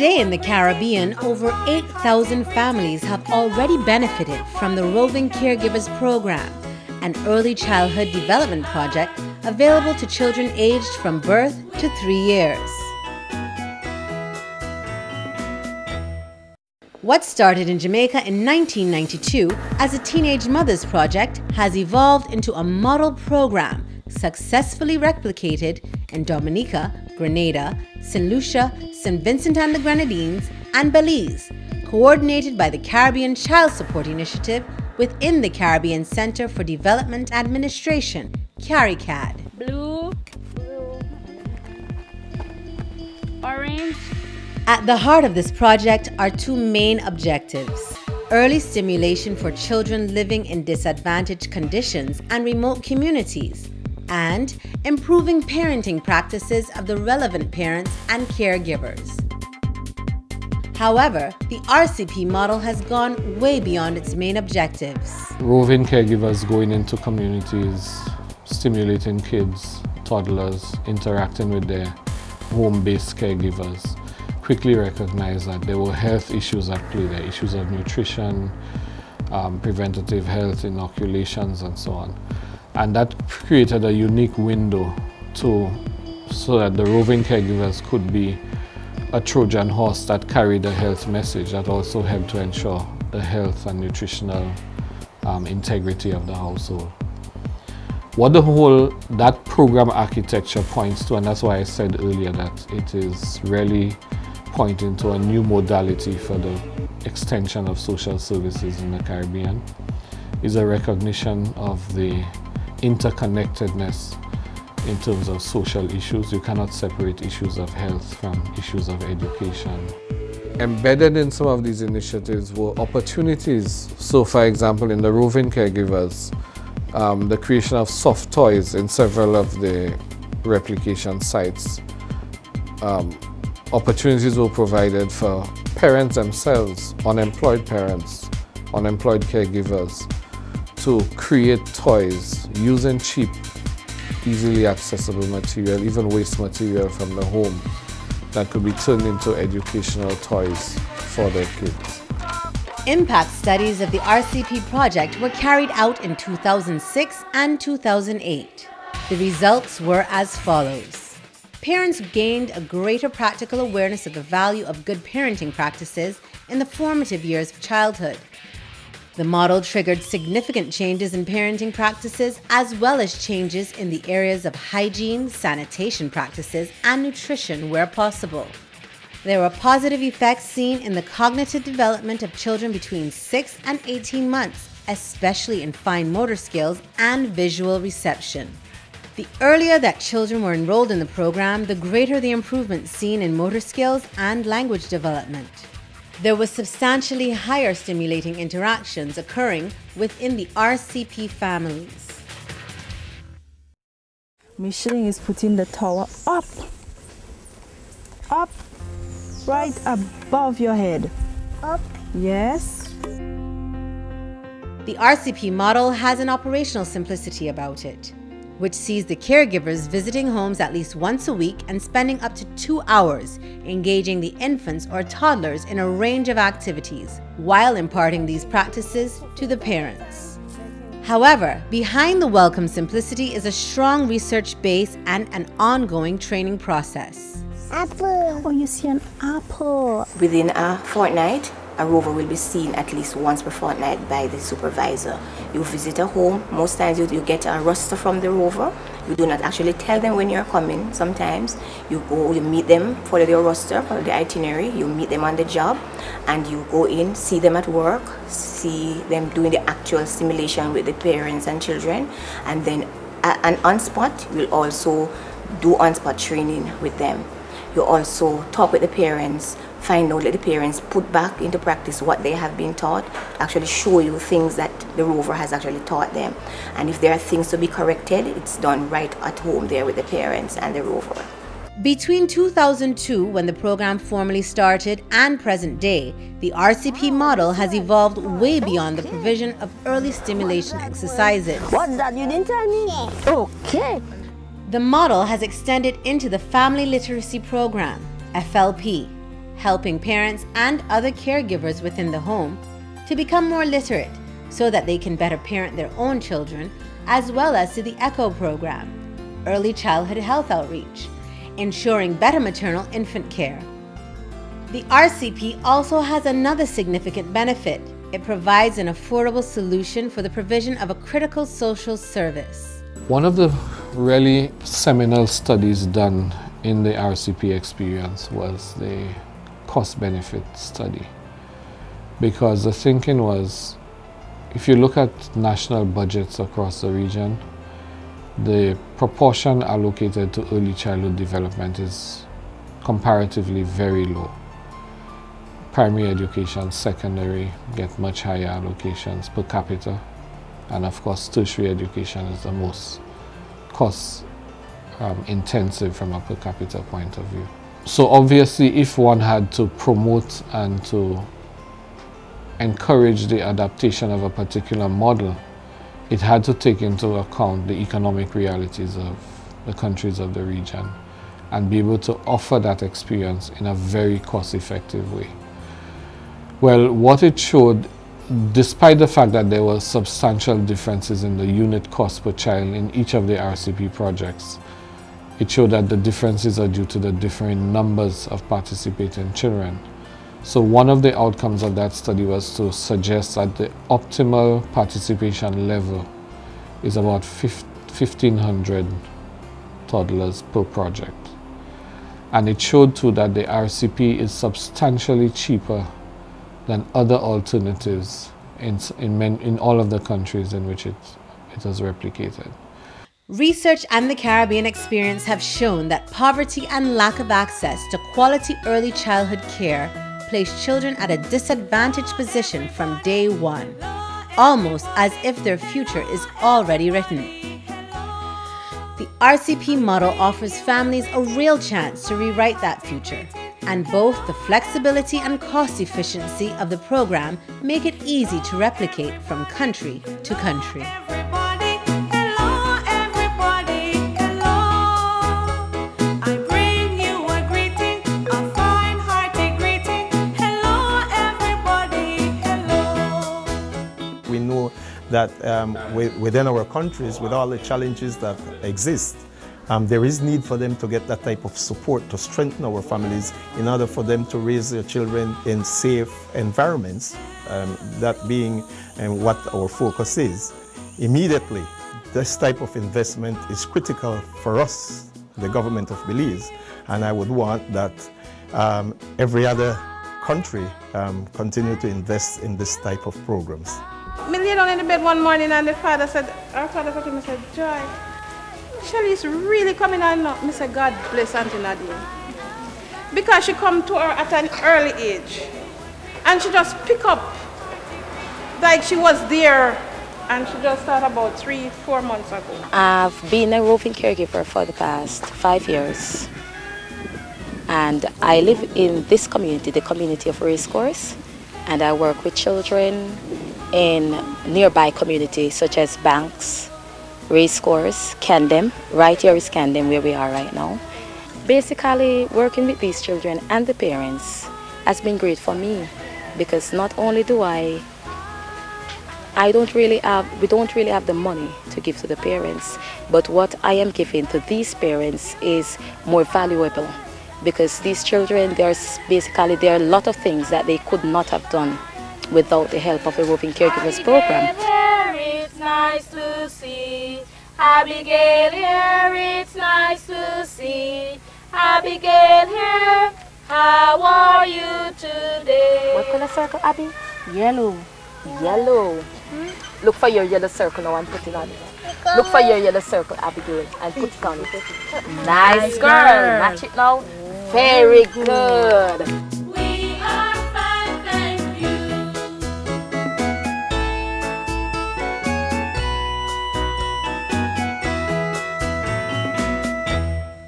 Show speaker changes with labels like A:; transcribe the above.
A: Today in the Caribbean, over 8,000 families have already benefited from the Roving Caregivers Program, an early childhood development project available to children aged from birth to 3 years. What started in Jamaica in 1992 as a teenage mother's project has evolved into a model program successfully replicated in Dominica, Grenada, St. Lucia, St. Vincent and the Grenadines, and Belize, coordinated by the Caribbean Child Support Initiative within the Caribbean Center for Development Administration, CARICAD.
B: Blue, orange.
A: At the heart of this project are two main objectives: early stimulation for children living in disadvantaged conditions and remote communities, and improving parenting practices of the relevant parents and caregivers. However, the RCP model has gone way beyond its main objectives.
C: Roving caregivers going into communities, stimulating kids, toddlers, interacting with their home-based caregivers, quickly recognized that there were health issues at play there, issues of nutrition, preventative health, inoculations, and so on. And that created a unique window so that the roving caregivers could be a Trojan horse that carried a health message that also helped to ensure the health and nutritional integrity of the household. What that program architecture points to, and that's why I said earlier that it is really pointing to a new modality for the extension of social services in the Caribbean, is a recognition of the interconnectedness in terms of social issues. You cannot separate issues of health from issues of education. Embedded in some of these initiatives were opportunities. So for example, in the roving caregivers, the creation of soft toys in several of the replication sites. Opportunities were provided for parents themselves, unemployed parents, unemployed caregivers, to create toys using cheap, easily accessible material, even waste material from the home, that could be turned into educational toys for their kids.
A: Impact studies of the RCP project were carried out in 2006 and 2008. The results were as follows. Parents gained a greater practical awareness of the value of good parenting practices in the formative years of childhood. The model triggered significant changes in parenting practices as well as changes in the areas of hygiene, sanitation practices, and nutrition where possible. There were positive effects seen in the cognitive development of children between 6 and 18 months, especially in fine motor skills and visual reception. The earlier that children were enrolled in the program, the greater the improvement seen in motor skills and language development. There was substantially higher stimulating interactions occurring within the RCP families.
D: Micheline is putting the towel up, right above your head. Up. Yes.
A: The RCP model has an operational simplicity about it, which sees the caregivers visiting homes at least once a week and spending up to 2 hours engaging the infants or toddlers in a range of activities while imparting these practices to the parents. However, behind the welcome simplicity is a strong research base and an ongoing training process.
D: Apple. Oh, you see an apple.
E: Within a fortnight, a rover will be seen at least once per fortnight by the supervisor. You visit a home, most times you get a roster from the rover. You do not actually tell them when you're coming. Sometimes you go, you meet them, follow their roster, follow the itinerary, you meet them on the job, and you go in, see them at work, see them doing the actual simulation with the parents and children, and then on-spot, you'll also do on-spot training with them. You also talk with the parents, find out that the parents put back into practice what they have been taught, actually show you things that the rover has actually taught them. And if there are things to be corrected, it's done right at home there with the parents and the rover.
A: Between 2002, when the program formally started, and present day, the RCP model has evolved way beyond the provision of early stimulation exercises.
D: What's that? You didn't tell me? Okay.
A: The model has extended into the Family Literacy Program, FLP, helping parents and other caregivers within the home to become more literate so that they can better parent their own children, as well as to the ECHO program, Early Childhood Health Outreach, ensuring better maternal infant care. The RCP also has another significant benefit. It provides an affordable solution for the provision of a critical social service.
C: One of the really seminal studies done in the RCP experience was the cost-benefit study. Because the thinking was, if you look at national budgets across the region, the proportion allocated to early childhood development is comparatively very low. Primary education, secondary get much higher allocations per capita, and of course tertiary education is the most cost intensive from a per capita point of view. So obviously if one had to promote and to encourage the adaptation of a particular model, it had to take into account the economic realities of the countries of the region and be able to offer that experience in a very cost-effective way. Well, what it showed, despite the fact that there were substantial differences in the unit cost per child in each of the RCP projects, it showed that the differences are due to the differing numbers of participating children. So one of the outcomes of that study was to suggest that the optimal participation level is about 1,500 toddlers per project. And it showed too that the RCP is substantially cheaper than other alternatives in all of the countries in which it was replicated.
A: Research and the Caribbean experience have shown that poverty and lack of access to quality early childhood care place children at a disadvantaged position from day one, almost as if their future is already written. The RCP model offers families a real chance to rewrite that future, and both the flexibility and cost efficiency of the program make it easy to replicate from country to country.
F: We know that within our countries, with all the challenges that exist, there is need for them to get that type of support to strengthen our families in order for them to raise their children in safe environments, that being what our focus is. Immediately, this type of investment is critical for us, the government of Belize, and I would want that every other country continue to invest in this type of programs.
G: Me lay down in the bed one morning and our father said to me, Joy, Shelly's really coming on now. I said, God bless Auntie Nadine. Because she come to her at an early age. And she just pick up like she was there. And she just started about 3-4 months ago.
E: I've been a roving caregiver for the past 5 years. And I live in this community, the community of Racecourse. And I work with children in nearby communities such as Banks, Racecourse, Camden. Right here is Camden where we are right now. Basically, working with these children and the parents has been great for me because not only do we don't really have the money to give to the parents, but what I am giving to these parents is more valuable because these children, there are a lot of things that they could not have done without the help of the Roving Caregivers program.
B: It's nice to see. Abigail here, it's nice to see. Abigail here, how are you today?
E: What color circle, Abby?
D: Yellow.
E: Yellow. Look for your yellow circle now and put it on it. Look for your yellow circle, Abigail, and put it on it. Nice girl. Match it now. Very good.